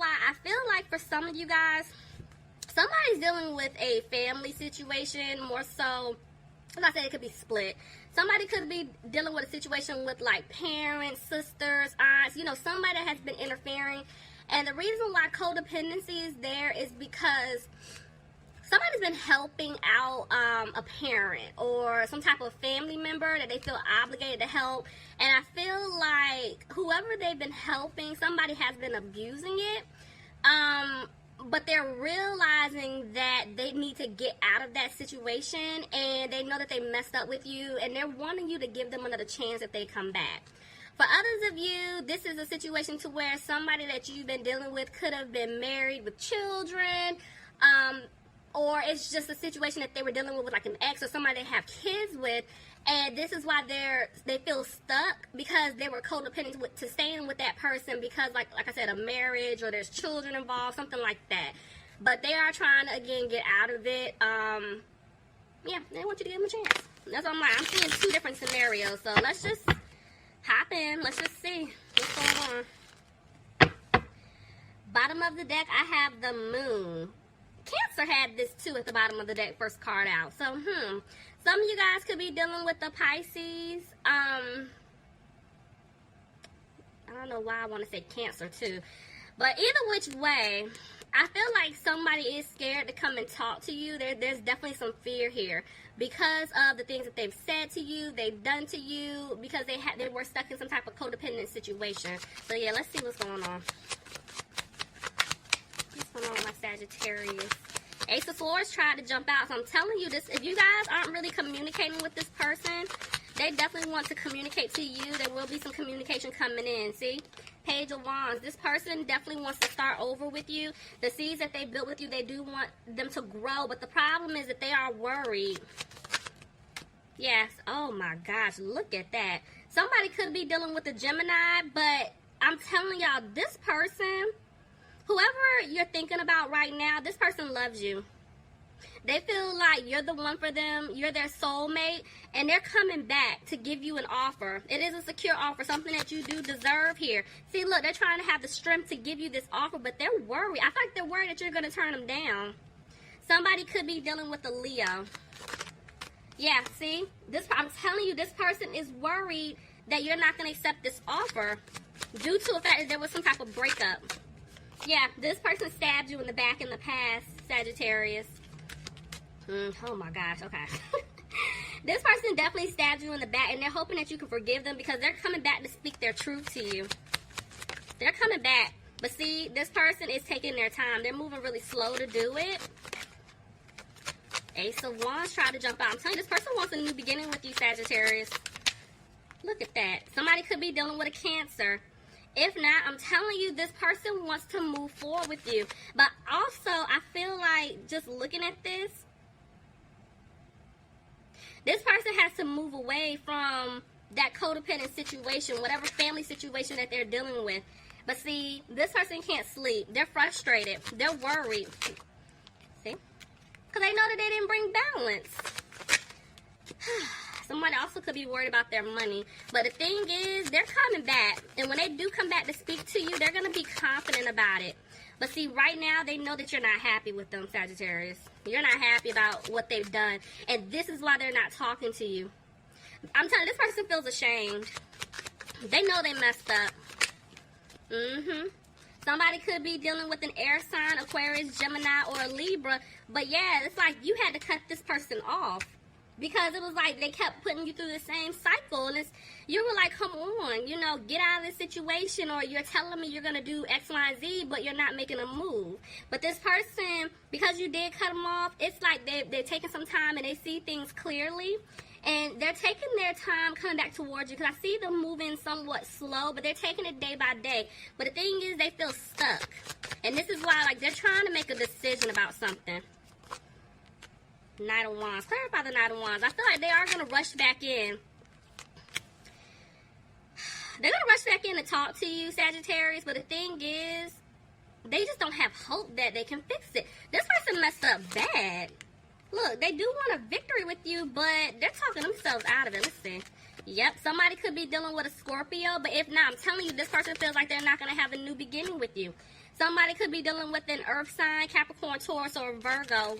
why I feel like for some of you guys, somebody's dealing with a family situation more so. As I said, it could be split. Somebody could be dealing with a situation with like parents, sisters, aunts, you know, somebody that has been interfering. And the reason why codependency is there is because somebody's been helping out a parent or some type of family member that they feel obligated to help. And I feel like whoever they've been helping, somebody has been abusing it. But they're realizing that they need to get out of that situation, and they know that they messed up with you, and they're wanting you to give them another chance if they come back. For others of you, this is a situation to where somebody that you've been dealing with could have been married with children, or it's just a situation that they were dealing with like an ex or somebody they have kids with, and this is why they feel stuck because they were codependent to staying with that person because, like I said, a marriage or there's children involved, something like that. But they are trying to, again, get out of it. Yeah, they want you to give them a chance. That's what I'm like. I'm seeing two different scenarios. So let's just hop in. Let's just see what's going on. Bottom of the deck, I have the Moon. Cancer had this too at the bottom of the deck, first card out. So, some of you guys could be dealing with the Pisces. I don't know why I want to say Cancer too. But either which way, I feel like somebody is scared to come and talk to you. There's definitely some fear here because of the things that they've said to you, they've done to you, because they were stuck in some type of codependent situation. So yeah, let's see what's going on. What's going on with my Sagittarius? Ace of Swords tried to jump out. So I'm telling you this, if you guys aren't really communicating with this person, they definitely want to communicate to you. There will be some communication coming in. See? Page of Wands. This person definitely wants to start over with you. The seeds that they built with you, they do want them to grow. But the problem is that they are worried. Yes. Oh my gosh. Look at that. Somebody could be dealing with a Gemini, but I'm telling y'all, this person, whoever you're thinking about right now, this person loves you. They feel like you're the one for them. You're their soulmate. And they're coming back to give you an offer. It is a secure offer. Something that you do deserve here. See, look, they're trying to have the strength to give you this offer. But they're worried. I feel like they're worried that you're going to turn them down. Somebody could be dealing with a Leo. Yeah, see? I'm telling you, this person is worried that you're not going to accept this offer. Due to the fact that there was some type of breakup. Yeah, this person stabbed you in the back in the past, Sagittarius. Oh my gosh, okay. This person definitely stabbed you in the back, and they're hoping that you can forgive them because they're coming back to speak their truth to you. They're coming back. But see, this person is taking their time. They're moving really slow to do it. Ace of Wands tried to jump out. I'm telling you, this person wants a new beginning with you, Sagittarius. Look at that. Somebody could be dealing with a Cancer. If not, I'm telling you, this person wants to move forward with you. But also, I feel like just looking at this person has to move away from that codependent situation, whatever family situation that they're dealing with. But see, this person can't sleep. They're frustrated. They're worried. See? Because they know that they didn't bring balance. Somebody also could be worried about their money. But the thing is, they're coming back. And when they do come back to speak to you, they're going to be confident about it. But see, right now, they know that you're not happy with them, Sagittarius. You're not happy about what they've done. And this is why they're not talking to you. I'm telling you, this person feels ashamed. They know they messed up. Somebody could be dealing with an air sign, Aquarius, Gemini, or a Libra. But yeah, it's like you had to cut this person off. Because it was like they kept putting you through the same cycle. And you were like, come on, you know, get out of this situation. Or you're telling me you're going to do X, Y, and Z, but you're not making a move. But this person, because you did cut them off, it's like they're taking some time and they see things clearly. And they're taking their time coming back towards you. Because I see them moving somewhat slow, but they're taking it day by day. But the thing is, they feel stuck. And this is why, like, they're trying to make a decision about something. Knight of Wands. Clarify the Knight of Wands. I feel like they are going to rush back in. They're going to rush back in to talk to you, Sagittarius. But the thing is, they just don't have hope that they can fix it. This person messed up bad. Look, they do want a victory with you, but they're talking themselves out of it. Let's see. Yep, somebody could be dealing with a Scorpio. But if not, I'm telling you, this person feels like they're not going to have a new beginning with you. Somebody could be dealing with an earth sign, Capricorn, Taurus, or Virgo.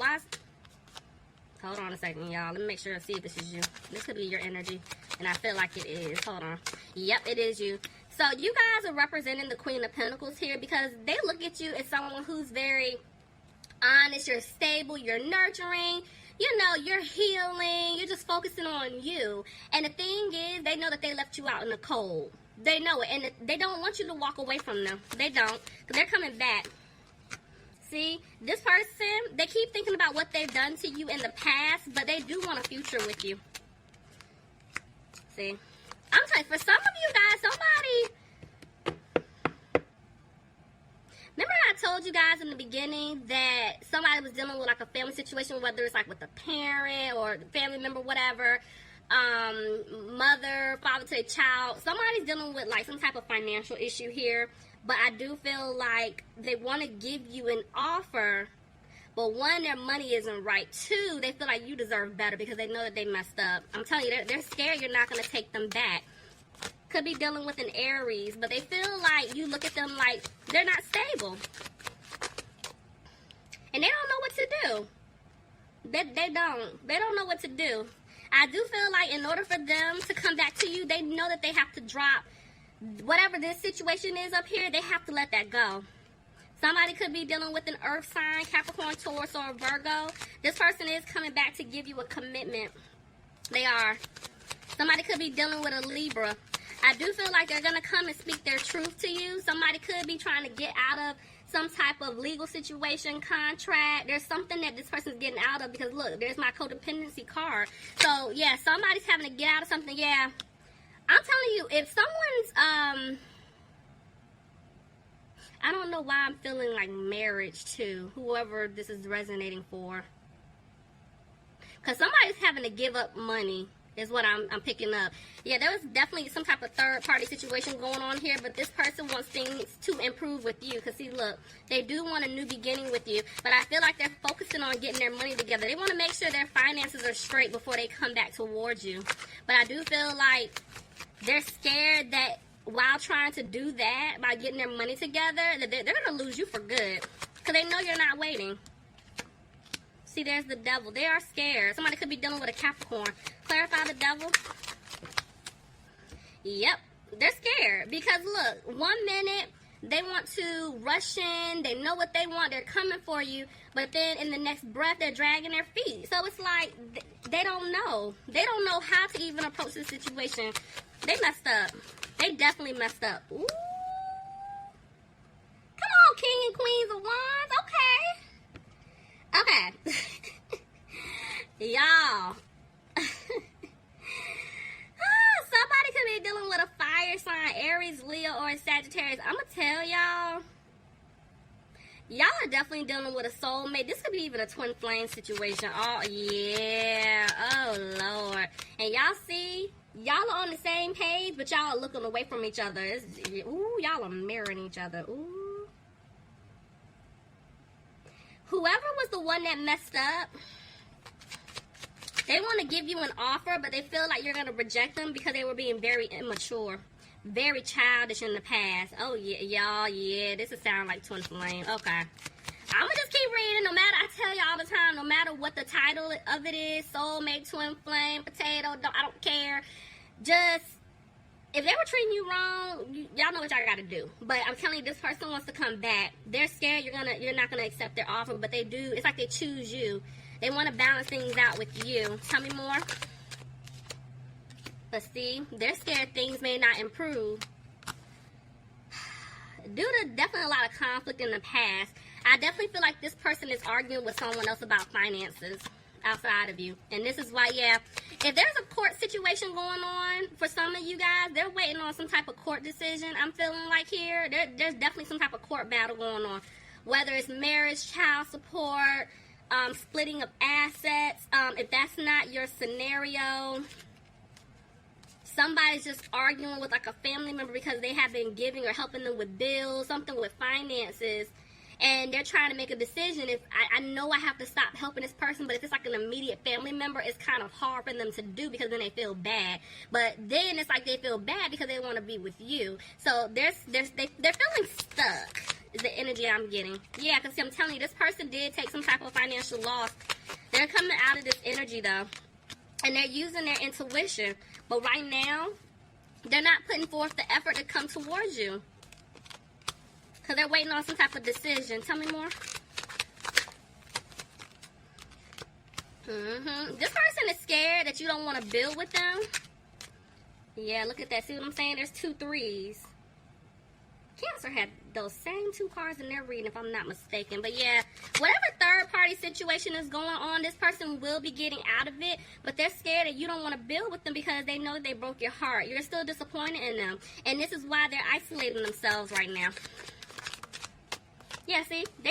Hold on a second, y'all. Let me make sure and see if this is you. This could be your energy, and I feel like it is. Hold on. Yep, it is you. So you guys are representing the Queen of Pentacles here because they look at you as someone who's very honest. You're stable. You're nurturing. You know, you're healing. You're just focusing on you. And the thing is, they know that they left you out in the cold. They know it, and they don't want you to walk away from them. They don't, because they're coming back. See, this person, they keep thinking about what they've done to you in the past, but they do want a future with you. See, I'm telling you, for some of you guys, remember I told you guys in the beginning that somebody was dealing with like a family situation, whether it's like with a parent or family member, whatever, mother, father to a child. Somebody's dealing with like some type of financial issue here. But I do feel like they want to give you an offer, but one, their money isn't right. Two, they feel like you deserve better because they know that they messed up. I'm telling you, they're scared you're not going to take them back. Could be dealing with an Aries, but they feel like you look at them like they're not stable. And they don't know what to do. They don't know what to do. I do feel like in order for them to come back to you, they know that they have to drop whatever this situation is up here. They have to let that go. Somebody could be dealing with an earth sign, Capricorn, Taurus, or Virgo. This person is coming back to give you a commitment. They are. Somebody could be dealing with a Libra. I do feel like they're going to come and speak their truth to you. Somebody could be trying to get out of some type of legal situation, contract. There's something that this person's getting out of because, look, there's my codependency card. So, yeah, somebody's having to get out of something. Yeah. I'm telling you, if someone's, I don't know why I'm feeling like marriage to whoever this is resonating for. Because somebody's having to give up money is what I'm picking up. Yeah, there was definitely some type of third-party situation going on here, but this person wants things to improve with you. Because, see, look, they do want a new beginning with you, but I feel like they're focusing on getting their money together. They want to make sure their finances are straight before they come back towards you. But I do feel like they're scared that while trying to do that, by getting their money together, that they're going to lose you for good. Because they know you're not waiting. See, there's the devil. They are scared. Somebody could be dealing with a Capricorn. Clarify the devil. Yep. They're scared. Because, look, 1 minute, they want to rush in. They know what they want. They're coming for you. But then in the next breath, they're dragging their feet. So it's like they don't know. They don't know how to even approach the situation. They messed up. They definitely messed up. Ooh. Come on, King and Queens of Wands. Okay. Y'all. Somebody could be dealing with a fire sign, Aries, Leo, or Sagittarius. I'm going to tell y'all. Y'all are definitely dealing with a soulmate. This could be even a twin flame situation. Oh, yeah. Oh, Lord. And y'all see, y'all are on the same page, but y'all are looking away from each other. Ooh, y'all are mirroring each other. Ooh. Whoever was the one that messed up, they want to give you an offer, but they feel like you're going to reject them because they were being very immature, very childish in the past. Oh, yeah, y'all, yeah, this is sound like twin flame. Okay. I'm going to just keep reading. No matter, I tell you all the time, no matter what the title of it is, soulmate, twin flame, potato, I don't care. Just, if they were treating you wrong, y'all know what y'all got to do. But I'm telling you, this person wants to come back. They're scared you're not going to accept their offer, but they do. It's like they choose you. They want to balance things out with you. Tell me more. But see, they're scared things may not improve. Due to definitely a lot of conflict in the past, I definitely feel like this person is arguing with someone else about finances outside of you. And this is why, yeah, if there's a court situation going on for some of you guys, they're waiting on some type of court decision. I'm feeling like here, there's definitely some type of court battle going on. Whether it's marriage, child support, splitting of assets. If that's not your scenario, somebody's just arguing with like a family member because they have been giving or helping them with bills, something with finances, and they're trying to make a decision. If I know I have to stop helping this person, but if it's like an immediate family member, it's kind of hard for them to do because then they feel bad. But then it's like they feel bad because they want to be with you. So they're feeling stuck. is the energy I'm getting. Yeah, because I'm telling you, this person did take some type of financial loss. They're coming out of this energy, though. And they're using their intuition. But right now, they're not putting forth the effort to come towards you. Because they're waiting on some type of decision. Tell me more. This person is scared that you don't want to build with them. Yeah, look at that. See what I'm saying? There's 2 3s. Cancer had those same 2 cards in their reading, if I'm not mistaken. But yeah, whatever third-party situation is going on, this person will be getting out of it. But they're scared that you don't want to build with them because they know that they broke your heart. You're still disappointed in them. And this is why they're isolating themselves right now. Yeah, see?